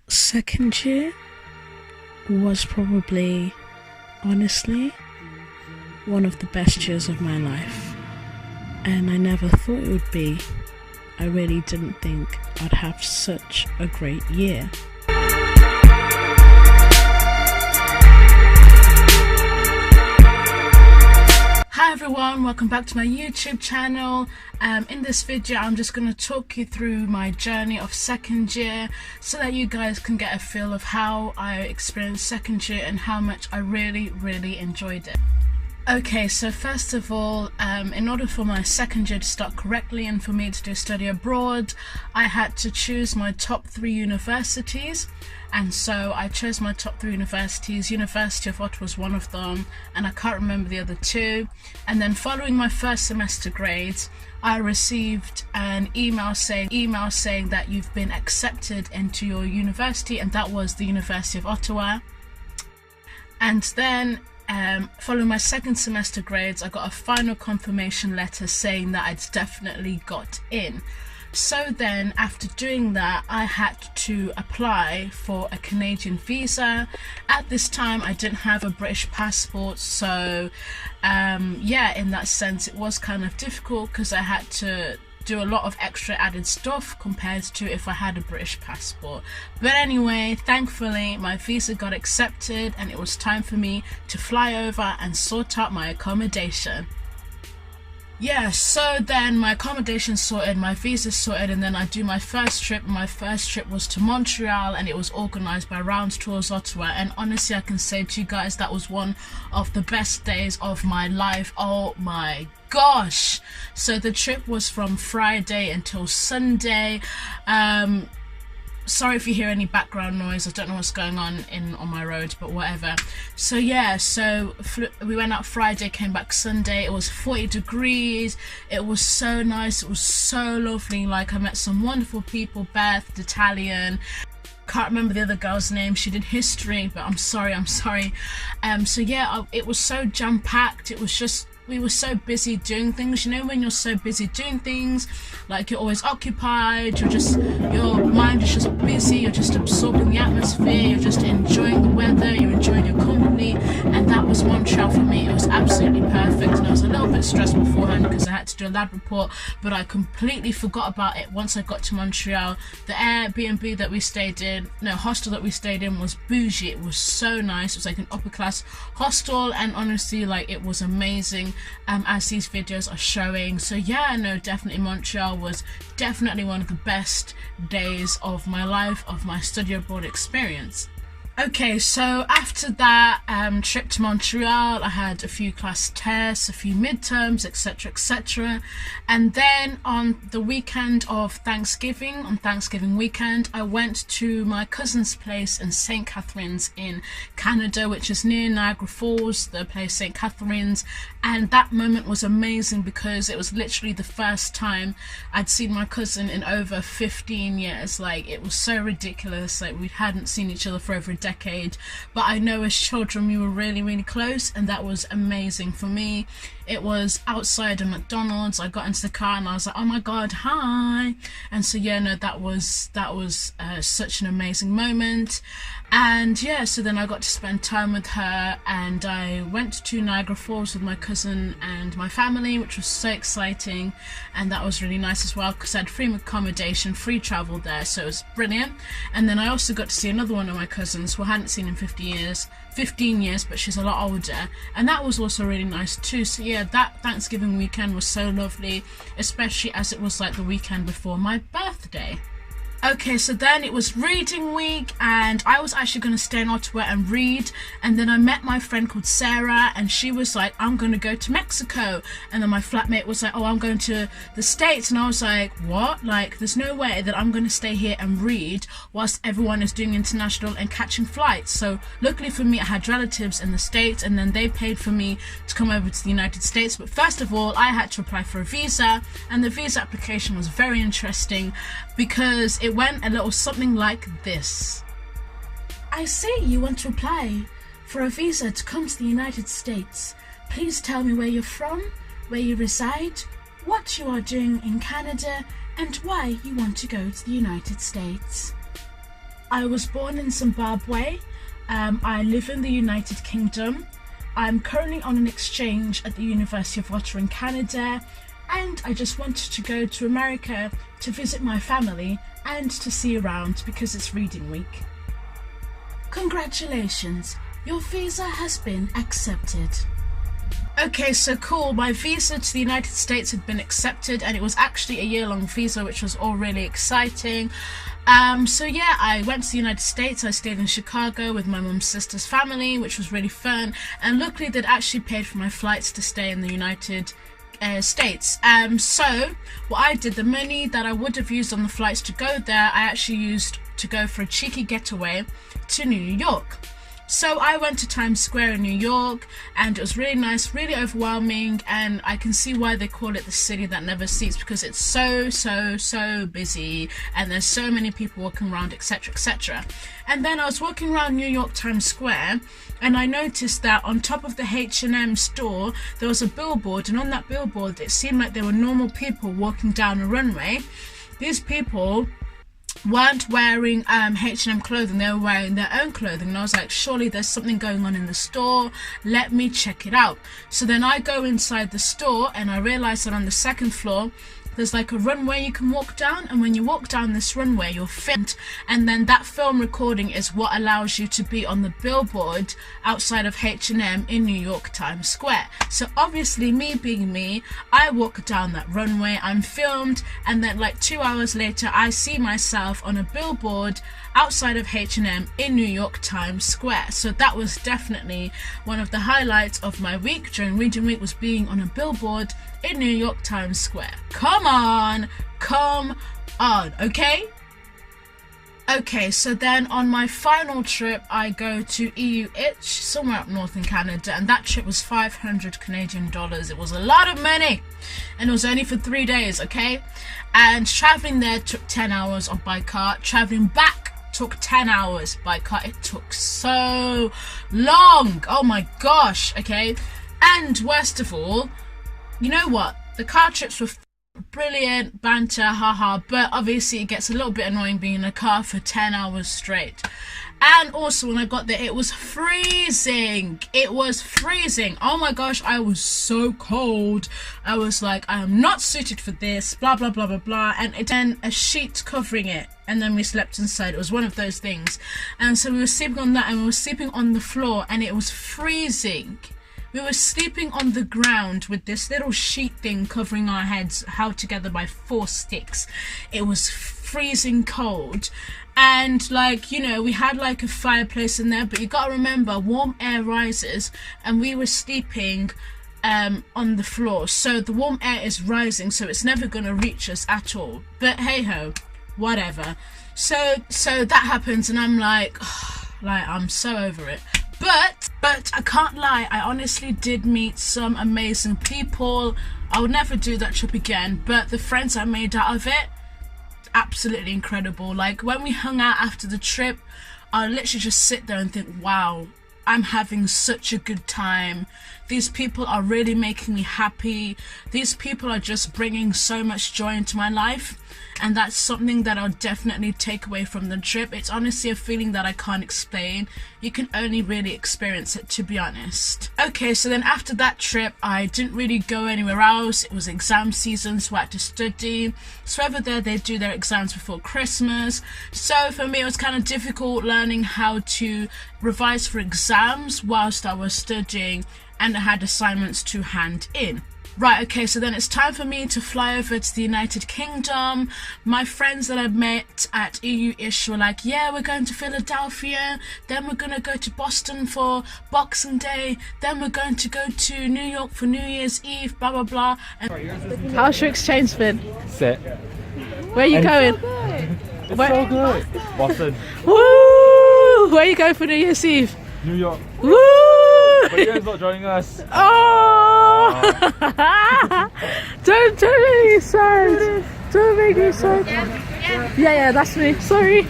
Second year was probably, honestly, one of the best years of my life. And I never thought it would be. I really didn't think I'd have such a great year. Hi everyone, welcome back to my YouTube channel. In this video I'm just going to talk you through my journey of second year so that you guys can get a feel of how I experienced second year and how much I really enjoyed it. Okay, so first of all, in order for my second year to start correctly and for me to do study abroad, I had to choose my top 3 universities. And so I chose my top 3 universities. University of Ottawa was one of them, and I can't remember the other 2. And then following my first semester grades, I received an email saying that you've been accepted into your university, and that was the University of Ottawa. And then following my second semester grades, I got a final confirmation letter saying that I'd definitely got in. So then after doing that, I had to apply for a Canadian visa. At this time I didn't have a British passport, so yeah, in that sense it was kind of difficult because I had to do a lot of extra added stuff compared to if I had a British passport. But anyway, thankfully my visa got accepted and it was time for me to fly over and sort out my accommodation. Yeah, so then my accommodation sorted, my visa sorted, and then I do my first trip. My first trip was to Montreal and it was organised by Rounds Tours Ottawa, and honestly I can say to you guys that was one of the best days of my life. Oh my gosh! So the trip was from Friday until Sunday. Sorry if you hear any background noise, I don't know what's going on my road, but whatever. So yeah, so we went out Friday, came back Sunday. It was 40 degrees, it was so nice, it was so lovely. Like, I met some wonderful people, Beth, Italian, can't remember the other girl's name, she did history, but I'm sorry. So yeah, it was so jam-packed. It was just, we were so busy doing things. You know when you're so busy doing things, like you're always occupied, your mind is just busy, you're just absorbing the atmosphere, you're just enjoying the weather, you're enjoying your company, and that was Montreal for me. It was absolutely perfect, and I was a little bit stressed beforehand because I had to do a lab report, but I completely forgot about it once I got to Montreal. The Airbnb that we stayed in, hostel that we stayed in was bougie. It was so nice. It was like an upper class hostel, and honestly, like, it was amazing. As these videos are showing. So yeah, no, definitely Montreal was definitely one of the best days of my life, of my study abroad experience. Okay, so after that trip to Montreal, I had a few class tests, a few midterms, etc. And then on the weekend of Thanksgiving, on Thanksgiving weekend, I went to my cousin's place in St. Catharines in Canada, which is near Niagara Falls, the place St. Catharines. And that moment was amazing because it was literally the first time I'd seen my cousin in over 15 years. Like, it was so ridiculous. Like, we hadn't seen each other for over a decade, but I know as children we were really close, and that was amazing for me. It was outside of McDonald's. I got into the car and I was like, oh my god, hi. And so yeah, no, that was such an amazing moment. And yeah, so then I got to spend time with her, and I went to Niagara Falls with my cousin and my family, which was so exciting, and that was really nice as well because I had free accommodation, free travel there, so it was brilliant. And then I also got to see another one of my cousins who I hadn't seen in 15 years, but she's a lot older, and that was also really nice too. So yeah, that Thanksgiving weekend was so lovely, especially as it was like the weekend before my birthday. Okay, so then it was reading week, and I was actually going to stay in Ottawa and read, and then I met my friend called Sarah, and she was like, I'm going to go to Mexico. And then my flatmate was like, oh, I'm going to the States. And I was like, what? Like, there's no way that I'm going to stay here and read whilst everyone is doing international and catching flights. So luckily for me, I had relatives in the States, and then they paid for me to come over to the United States. But first of all, I had to apply for a visa, and the visa application was very interesting because it went a little something like this. I see you want to apply for a visa to come to the United States. Please tell me where you're from, where you reside, what you are doing in Canada, and why you want to go to the United States. I was born in Zimbabwe. I live in the United Kingdom. I'm currently on an exchange at the University of Ottawa in Canada, and I just wanted to go to America to visit my family and to see around because it's reading week. Congratulations, your visa has been accepted. Okay, so cool. My visa to the United States had been accepted, and it was actually a year-long visa, which was all really exciting. So yeah, I went to the United States. I stayed in Chicago with my mum's sister's family, which was really fun. And luckily, they'd actually paid for my flights to stay in the United States. So what I did, the money that I would have used on the flights to go there, I actually used to go for a cheeky getaway to New York. So I went to Times Square in New York, and it was really nice, really overwhelming, and I can see why they call it the city that never sleeps, because it's so busy, and there's so many people walking around, etc, etc. And then I was walking around New York Times Square, and I noticed that on top of the H&M store there was a billboard, and on that billboard it seemed like there were normal people walking down a runway. These people weren't wearing H&M clothing, they were wearing their own clothing, and I was like, surely there's something going on in the store, let me check it out. So then I go inside the store, and I realize that on the second floor there's like a runway you can walk down, and when you walk down this runway you're filmed, and then that film recording is what allows you to be on the billboard outside of H&M in New York Times Square. So obviously, me being me, I walk down that runway, I'm filmed, and then like 2 hours later I see myself on a billboard outside of H&M in New York Times Square. So that was definitely one of the highlights of my week during reading week, was being on a billboard in New York Times Square. Come on, okay, so then on my final trip I go to EUH, somewhere up north in Canada, and that trip was 500 Canadian dollars. It was a lot of money, and it was only for 3 days, okay? And traveling there took 10 hours by car, traveling back took 10 hours by car. It took so long, oh my gosh, okay? And worst of all, you know what, the car trips were brilliant, banter, haha, but obviously it gets a little bit annoying being in a car for 10 hours straight. And also when I got there, it was freezing. Oh my gosh, I was so cold. I was like, I am not suited for this, blah blah blah blah blah. And then a sheet covering it, and then we slept inside. It was one of those things. And so we were sleeping on that, and we were sleeping on the floor, and it was freezing. We were sleeping on the ground with this little sheet thing covering our heads, held together by 4 sticks. It was freezing cold. And like, you know, we had like a fireplace in there, but you gotta remember, warm air rises, and we were sleeping on the floor. So the warm air is rising, so it's never gonna reach us at all. But hey ho, whatever. So that happens, and I'm like, I'm so over it. But I can't lie, I honestly did meet some amazing people. I would never do that trip again, but the friends I made out of it, absolutely incredible. Like when we hung out after the trip, I literally just sit there and think, wow, I'm having such a good time. These people are really making me happy. These people are just bringing so much joy into my life. And that's something that I'll definitely take away from the trip. It's honestly a feeling that I can't explain. You can only really experience it, to be honest. Okay, so then after that trip, I didn't really go anywhere else. It was exam season, so I had to study. So over there, they do their exams before Christmas. So for me, it was kind of difficult learning how to revise for exams whilst I was studying, and I had assignments to hand in. Right, okay, so then it's time for me to fly over to the United Kingdom. My friends that I met at EU-ish were like, yeah, we're going to Philadelphia, then we're going to go to Boston for Boxing Day, then we're going to go to New York for New Year's Eve, blah, blah, blah. And how's your exchange been? Sick. Where are you going? It's so good. Boston. Woo! Where are you going for New Year's Eve? New York. Woo! But you guys not joining us. Oh! Don't make me sad. Don't make me sad. Yeah, that's me. Sorry.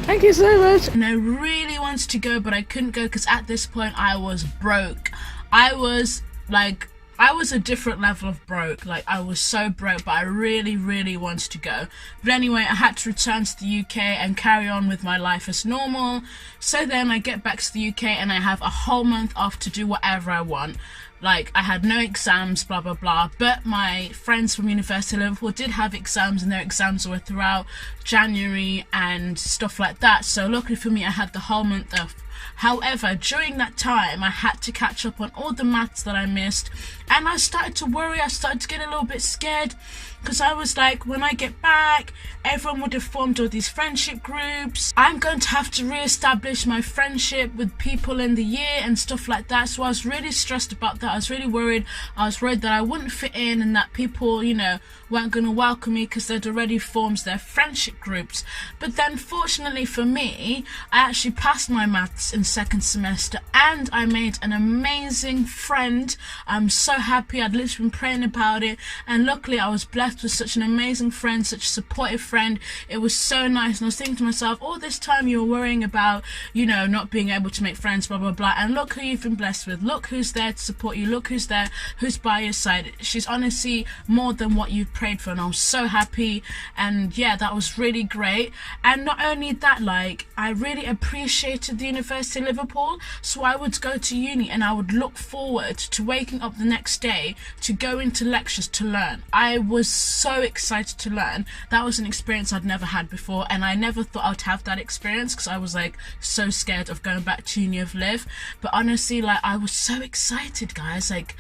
Thank you so much. And I really wanted to go, but I couldn't go because at this point I was broke. I was like I was a different level of broke. Like, I was so broke, but I really, really wanted to go. But anyway, I had to return to the UK and carry on with my life as normal. So then I get back to the UK and I have a whole month off to do whatever I want. Like, I had no exams, blah, blah, blah. But my friends from University of Liverpool did have exams, and their exams were throughout January and stuff like that. So luckily for me, I had the whole month off. However, during that time, I had to catch up on all the maths that I missed, and I started to worry. I started to get a little bit scared, because I was like, when I get back, everyone would have formed all these friendship groups. I'm going to have to re-establish my friendship with people in the year and stuff like that. So I was really stressed about that. I was really worried. I was worried that I wouldn't fit in and that people, you know, weren't going to welcome me because they'd already formed their friendship groups. But then fortunately for me, I actually passed my maths in second semester and I made an amazing friend. I'm so happy. I'd literally been praying about it, and luckily I was blessed with such an amazing friend, such a supportive friend. It was so nice, and I was thinking to myself, all this time you were worrying about, you know, not being able to make friends, blah blah blah, and look who you've been blessed with. Look who's there to support you. Look who's there, who's by your side. She's honestly more than what you've prayed for, and I was so happy. And yeah, that was really great. And not only that, like, I really appreciated the University of Liverpool, so I would go to uni and I would look forward to waking up the next day to go into lectures to learn. I was so excited to learn. That was an experience I'd never had before, and I never thought I'd have that experience because I was like so scared of going back to Uni of Liv. But honestly, like, I was so excited, guys. Like,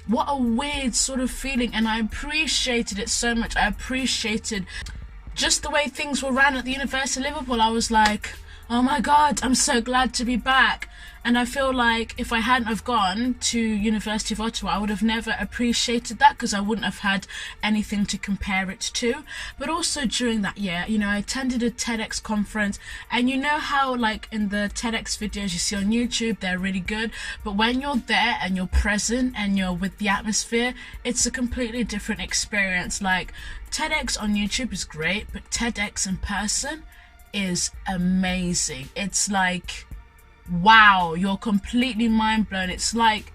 what a weird sort of feeling, and I appreciated it so much. I appreciated just the way things were ran at the University of Liverpool. I was like, oh my god, I'm so glad to be back. And I feel like if I hadn't have gone to University of Ottawa, I would have never appreciated that, because I wouldn't have had anything to compare it to. But also during that year, you know, I attended a TEDx conference, and you know how, like, in the TEDx videos you see on YouTube, they're really good, but when you're there and you're present and you're with the atmosphere, it's a completely different experience. Like, TEDx on YouTube is great, but TEDx in person is amazing. It's like, wow, you're completely mind blown. It's like,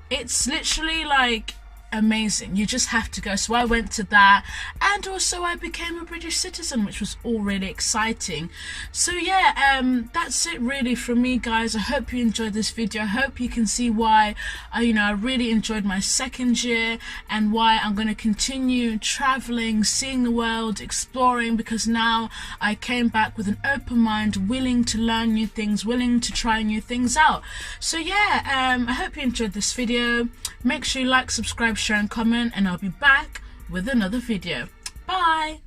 it's literally like amazing. You just have to go. So I went to that, and also I became a British citizen, which was all really exciting. So yeah, that's it really from me, guys. I hope you enjoyed this video. I hope you can see why I really enjoyed my second year, and why I'm going to continue traveling, seeing the world, exploring, because now I came back with an open mind, willing to learn new things, willing to try new things out. So yeah, I hope you enjoyed this video. Make sure you like, subscribe, share and comment, and I'll be back with another video. Bye.